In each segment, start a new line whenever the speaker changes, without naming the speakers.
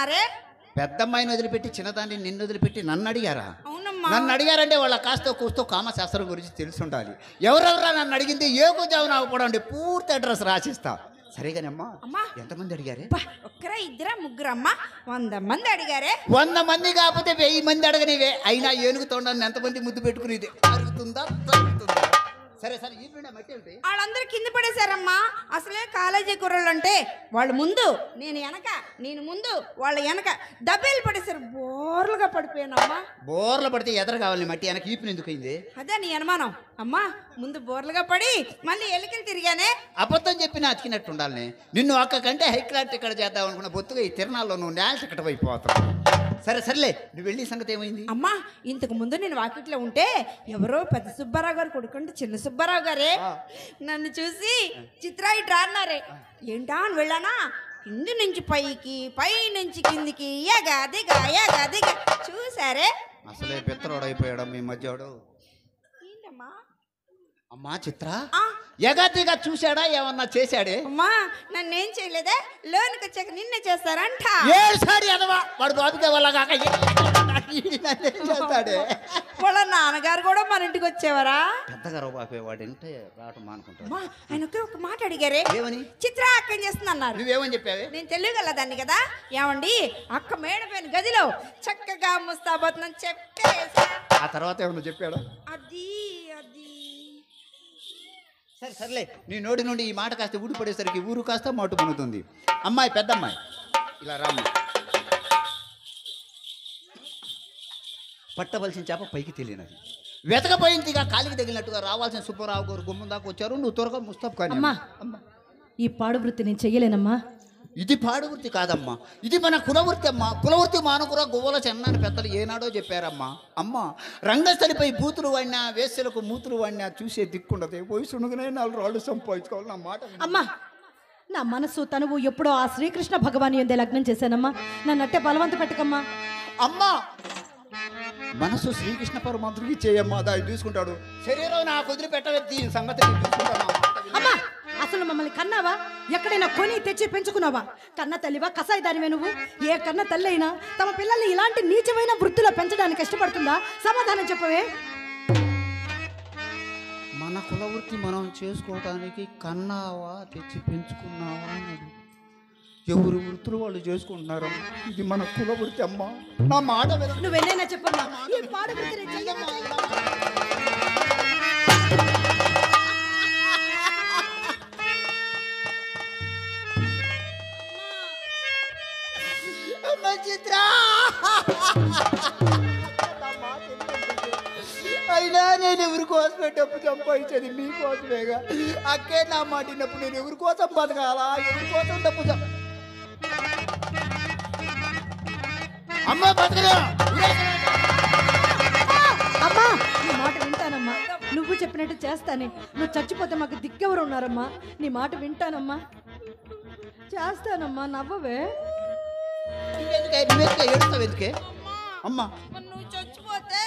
అడుగుతున్నారే?
పెద్దమ్మాయిని వదిలిపెట్టి చిన్నదాన్ని నిన్ను వదిలిపెట్టి నన్ను అడిగారా?
అవునమ్మా.
నన్ను అడిగారంటే వాళ్ళ కాస్త కూస్తో కామశాస్త్రం గురించి తెలిసి ఉండాలి. ఎవరెవరా నన్ను అడిగింది ఏ కూజావున అవ్వకూడదు పూర్తి అడ్రస్ రాసిస్తా. సరేగానమ్మా, ఎంతమంది అడిగారే?
ఒక్కరా ఇద్దరా ముగ్గురమ్మా? 100 మంది అడిగారే.
100 మంది కాకపోతే 1000 మంది అడగనివే. అయినా ఏనుగుతోండని ఎంతమంది ముద్దు పెట్టుకునేది అరుగుతుందా తరుగుతుందా? సరే సరే ఈ మట్టి ఏంటి?
వాళ్ళందరూ కింద పడేశారమ్మా. అసలే కాలేజీ కుర్రలు అంటే వాళ్ళు ముందు, నేను వెనక, నేను ముందు, వాళ్ళ వెనక దబ్బేలు పడేశారు. బోర్లుగా పడిపోయానమ్మా.
బోర్లు పడితే ఎదర కావాలి మట్టి వెనక ఈపుని ఎందుకు అయింది?
అదే నీ అనుమానం అమ్మా. ముందు బోర్లుగా పడి మళ్ళీ ఎలికలు తిరిగానే.
అబద్ధం చెప్పిన అతికినట్టు ఉండాలని నిన్ను ఒక్క కంటే హై క్లాస్ టికెట్ చేద్దాం అనుకున్న బొత్తుగా ఈ తిరణాల్లో నువ్వు నేల టికెట్ అయిపోతావు. సరే సర్లే, నువ్వు వెళ్ళి సంగతి ఏమైంది?
అమ్మా, ఇంతకు ముందు నేను వాకిట్లో ఉంటే ఎవరో పెద్ద సుబ్బారావు గారు కొడుకుంటే చిన్న సుబ్బారావు గారే నన్ను చూసి చిత్రా ఇట్రా అన్నారే. ఏంటా అని వెళ్ళానా? కింది నుంచి పైకి, పై నుంచి కిందికి ఎగదిగా ఎగదిగా చూసారే.
అసలే పిత్తరోడైపోయాడు మీ మధ్యవాడు.
ఏంటమ్మా?
అమ్మా చిత్ర, ఎగతిగా చూశాడా ఏమన్నా చేశాడే?
అమ్మా నన్నేం చేయలేదే, లోనికి వచ్చాక నిన్నే చేస్తారంట.
వాడు బాబుకే వాళ్ళ కాక చేస్తాడే.
వాళ్ళ నాన్నగారు కూడా మన ఇంటికి వచ్చేవారా?
పెద్దగా బాపేవాడు అంటే రావటం మానుకుంటాడు.
ఆయనకి ఒక మాట అడిగారే,
ఏమని?
చిత్ర అక్క ఏం చేస్తుంది అన్నారు.
నువ్వేమని చెప్పావే?
నేను తెలియగలదాన్ని కదా. ఏమండి అక్క మేడపోయిన గదిలో చక్కగా ముస్తాబోతుందని చెప్పేసా.
ఆ తర్వాత ఏమన్నా చెప్పాడు?
అది అది
సరే సర్లే, నీ నోటి నుండి ఈ మాట కాస్త ఊడిపడేసరికి ఊరు కాస్త మోటు పొందుతుంది. అమ్మాయి పెద్దమ్మాయి ఇలా రామ్మ. పట్టవలసిన చేప పైకి తెలియనది, వెతకపోయిందిగా కాలికి తగిలినట్టుగా రావాల్సిన సుబ్బారావు గారు గుమ్మం దాకా వచ్చారు. నువ్వు త్వరగా ముస్తాబ్ కానీ.
అమ్మా, ఈ పాడు వృత్తి నేను చెయ్యలేనమ్మా.
ఇది పాడు వృత్తి కాదమ్మా, ఇది మన కులవృత్తి అమ్మా. కులవృత్తి మానుకుర గువ్వల చెన్నాని పెద్దలు ఏనాడో చెప్పారమ్మా. అమ్మ రంగస్థలిపై బూతులు వాడినా, వేశ్యలకు మూతులు వాడినా చూసే దిక్కుండదే. వయసునుగానే 4 రాళ్ళు సంపాదించుకోవాలి. నా మాట
అమ్మా, నా మనసు తనువు ఎప్పుడో ఆ శ్రీకృష్ణ భగవాన్ ఎందే లగ్నం చేశానమ్మా. నన్ను అట్టే బలవంత పెట్టకమ్మా.
అమ్మా, మనసు శ్రీకృష్ణ పరమాత్ముడికి చేయమ్మా, దాన్ని చూసుకుంటాడు. శరీరం నాకు వదిలిపెట్టవద్ది, సంగతి చూసుకుంటాను.
అమ్మా, అసలు మమ్మల్ని కన్నావా? ఎక్కడైనా కొని తెచ్చి పెంచుకున్నావా? కన్న తల్లివా, కసాయిదానివే నువ్వు? ఏ కన్న తల్లి అయినా తమ పిల్లల్ని ఇలాంటి నీచమైన వృత్తిలో పెంచడానికి ఇష్టపడుతుందా? సమాధానం చెప్పవే.
మన కులవృత్తి మనం చేసుకోవటానికి కన్నావా, తెచ్చి పెంచుకున్నావా అన్నది ఎవరు వృత్తులు వాళ్ళు చేసుకుంటున్నారు. ఇది మన కులవృత్తి అమ్మా. నా మాట
నువ్వెన్నైనా చెప్పమ్మా, ఈ పాడు వృత్తి నేను చెయ్యనే చెయ్యను.
అయినా నేను ఎవరి కోసమే డబ్బు సంపాదించేది మీకోసమేగా. అక్కే నా మాట విన్నప్పుడు నేను ఎవరి కోసం బతకాలా, ఎవరి కోసం డబ్బు అమ్మా బతకలే.
అమ్మా, నీ మాట వింటానమ్మా. నువ్వు చెప్పినట్టు చేస్తానే. నువ్వు చచ్చిపోతే మాకు దిక్కెవరు ఉన్నారమ్మా? నీ మాట వింటానమ్మా, చేస్తానమ్మా. నవ్వవే.
నువ్వెందుకే ఏడుస్తావు? ఎందుకే అమ్మా?
నువ్వు చచ్చిపోతే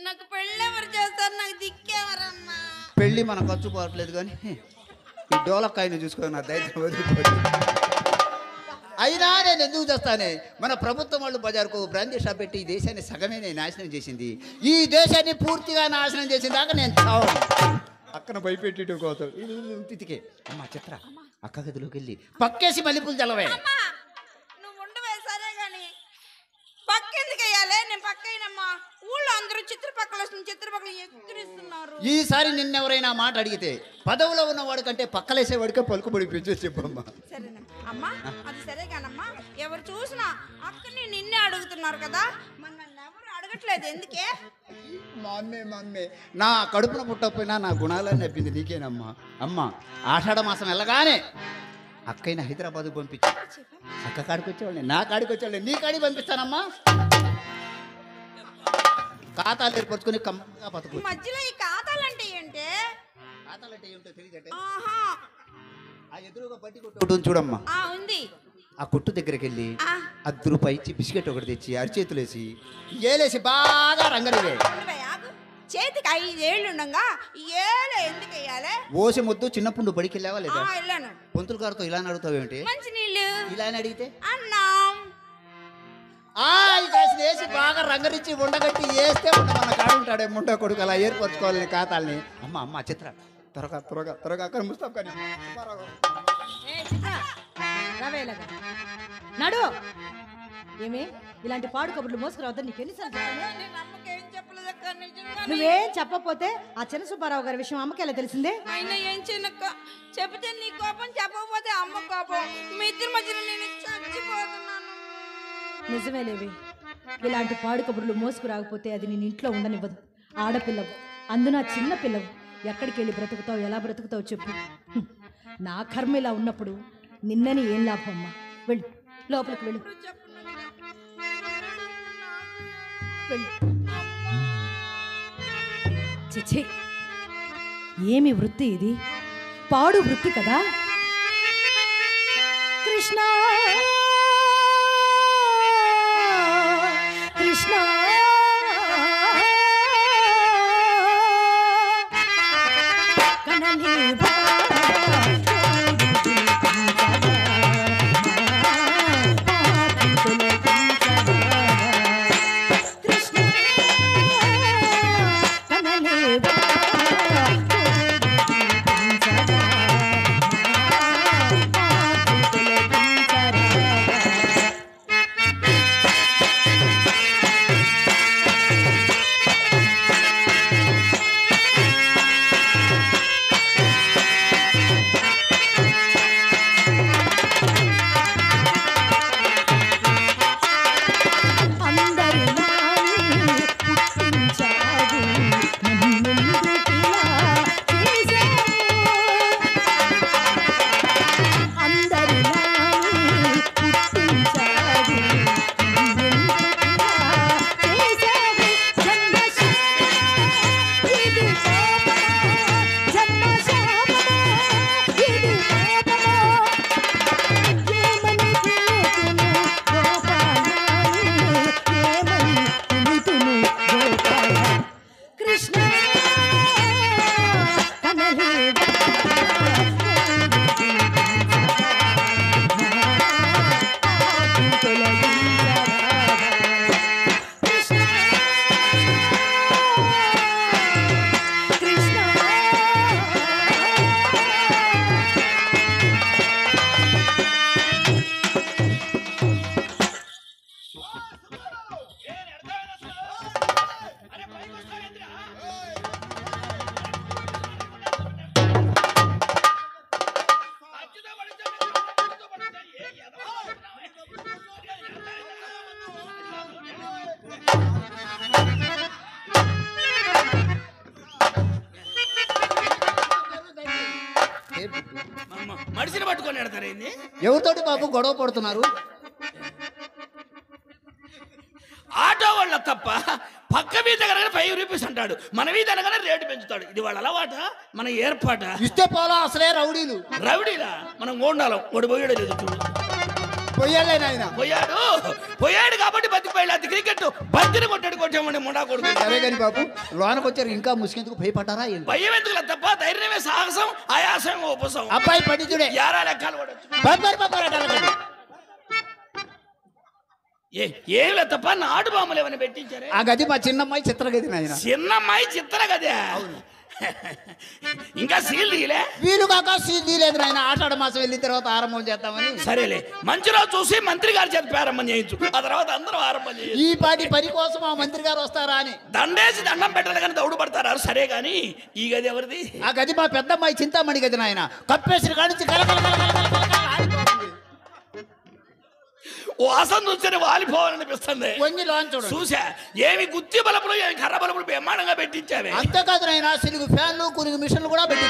నాకు పెళ్ళి ఎవరు చేస్తారు? నాకు దిక్కేవరమ్మా?
పెళ్ళి మన ఖర్చు పోవట్లేదు కానీ ఈ డోలక్కాయని చూసుకొని నా దైత్యం వదిలిపోయింది. అయినా నేను ఎందుకు చేస్తానే? మన ప్రభుత్వం వాళ్ళు బజార్కు బ్రాందీ షాప్ పెట్టి ఈ దేశాన్ని సగమే నేను నాశనం చేసింది. ఈ దేశాన్ని పూర్తిగా నాశనం చేసిన దాకా నేను చావు. అక్కన భయపెట్టి కోసం తితికే. అమ్మా చిత్ర, అక్క గదిలోకి వెళ్ళి పక్కేసి మల్లెపూలు చల్లవే.
నువ్వు ఉండవే సరే గాని పక్కెందుకు వేయాలి? నేను పక్కనమ్మా. ఊళ్ళో అందరూ చిత్రపక్కల ఎక్కిరిస్తున్నారు.
ఈసారి నిన్నెవరైనా మాట అడిగితే పదవిలో ఉన్నవాడు కంటే పక్కలేసేవాడికే పలుకుబడి పెంచేసి చెప్పమ్మా.
సరేనా అమ్మా? అది సరే కానమ్మా, ఎవరు చూసినా అక్కని నిన్నే అడుగుతున్నారు కదా, మరి నన్ను ఎవరు అడగట్లేదు ఎందుకే?
మా అమ్మే నా కడుపున పుట్టకపోయినా నా గుణాలని నప్పింది నీకేనమ్మా. అమ్మ, ఆషాఢ మాసం వెళ్ళగానే అక్కయ్యని హైదరాబాద్కు పంపించి అక్క కాడికి వచ్చేవాళ్ళని, నా కాడికి వచ్చేవాళ్ళని నీ కాడికి పంపిస్తానమ్మా. ఖాతాలు ఏర్పరచుకొని కమ్మగా బతుకు.
మధ్యలో ఈ ఖాతాలంటే ఏంటి?
ఖాతాలంటే ఏమిటో తెలియదంటే
ఆహా,
ఆ ఎదురుగా బట్టి కొట్టు చూడమ్మా.
ఉంది.
ఆ కొట్టు దగ్గరికి వెళ్ళి ₹10 ఇచ్చి బిస్కెట్ ఒకటి తెచ్చి అరిచేతులేసి ఏలేసి బాగా రంగడివే.
చేతికి 5 ఏళ్ళు ఉండగా ఏళ్ళు ఎందుకు వేయాలి?
ఓసి ముద్దు చిన్నప్పుడు బడికి వెళ్ళావా లేదా?
వెళ్ళాను.
పొంతుల గారితో ఇలా అడుగుతావేంటి?
మంచి నీళ్ళు
ఇలా అని అడిగితే
అన్నం
వేసి బాగా రంగరించి ఉండగట్టి వేస్తే మన కాడుంటాడే ముండ కొడుకు అలా ఏర్పరచుకోవాలని ఖాతాల్ని. అమ్మ చిత్ర త్వరగా త్వరగా త్వరగా అక్కడ ముస్తాం కానీ
నడు. ఏమి ఇలాంటి పాడు కబుర్లు మోసుకురావద్దని నీకు ఎన్నిసార్లు చెప్పాను?
అమ్మకేం చెప్పలేదక్క, నిజంగా.
నువ్వేం చెప్పకపోతే ఆ చిన్న సుబ్బారావు గారి విషయం అమ్మకి ఎలా తెలిసిందే?
అయినా ఏం చిన్నక్క, చెబితే నీ కోపం, చెప్పకపోతే అమ్మ కోపం. మీ ఇద్దరి మధ్యలో నేను చచ్చిపోతున్నాను.
నిజమే లేవి, ఇలాంటి పాడు కబుర్లు మోసుకురాకపోతే అది నేను ఇంట్లో ఉండనివ్వదు. ఆడపిల్లవు, అందున చిన్న పిల్లవు, ఎక్కడికి వెళ్ళి బ్రతుకుతావు, ఎలా బ్రతుకుతావు చెప్పు. నా కర్మ ఇలా ఉన్నప్పుడు నిన్నని ఏం లాభం అమ్మా? వెళ్ళు, లోపలికి వెళ్ళు. చిచి, ఏమి వృత్తి ఇది? పాడు వృత్తి కదా. కృష్ణ కృష్ణ
మనిషిని పట్టుకొని ఎడతారేంది?
ఎవరితోటి బాబు గొడవ పడుతున్నారు?
ఆటో వాళ్ళ తప్ప పక్క వీధి అనగానే 5 రూపీస్ అంటాడు, మన వీధి అనగానే రేటు పెంచుతాడు. ఇది వాళ్ళ అలవాట, మన ఏర్పాట?
ఇస్తే పోలా అసలే రౌడీలు.
రౌడీలా? మనం గోండాలం. వాడు పోయాడు లేదు చూడు. పోయాడు కాబట్టి బతికిపోయాడు. అది క్రికెట్ బంతిని కొట్టామని ముండా కొడుకు.
సరే కానీ బాబు లోనకు వచ్చారు, ఇంకా ముసుకెందుకు భయపడ్డారా?
భయం ఎందుకు తప్ప ధైర్యమే సాహసం, ఆయాసం ఉపసం.
అబ్బాయి పండితుడే.
యారా లెక్కలు ఏం లేదు తప్ప నాటు బామ్మలు ఏమైనా పెట్టించారే?
ఆ గది మా చిన్నమ్మాయి చిత్రగది నాయన.
చిన్నమ్మాయి చిత్ర గదే? ఇంకా సీల్ తీయలే?
వీలు కాక సీల్ తీయలేదు నాయన. ఆషాఢ మాసం వెళ్ళిన తర్వాత ఆరంభం చేద్దామని.
సరేలే, మంచి రోజు చూసి మంత్రి గారి చేత ప్రారంభం చేయించు, ఆ తర్వాత అందరూ ఆరంభం చేయించు.
ఈ పాటి పని కోసం ఆ మంత్రి గారు వస్తారా అని
దండేసి దండం పెట్టాలి కానీ దౌడు పడతారు. సరే గాని ఈ గది ఎవరిది?
ఆ గది మా పెద్దమ్మాయి చింతామణి గది నాయన. కప్పేసిన కానించి
ఓ అసం చూస్తే వాలిపోవాలనిపిస్తుంది. చూసా, ఏమి గుత్తి బలపులు ఏమి కర్ర బలపులు బ్రహ్మాండంగా పెట్టించావే.
అంతేకాదు నాయన, సిలుగు ఫ్యాన్లు, కురుగు మిషన్లు కూడా పెట్టి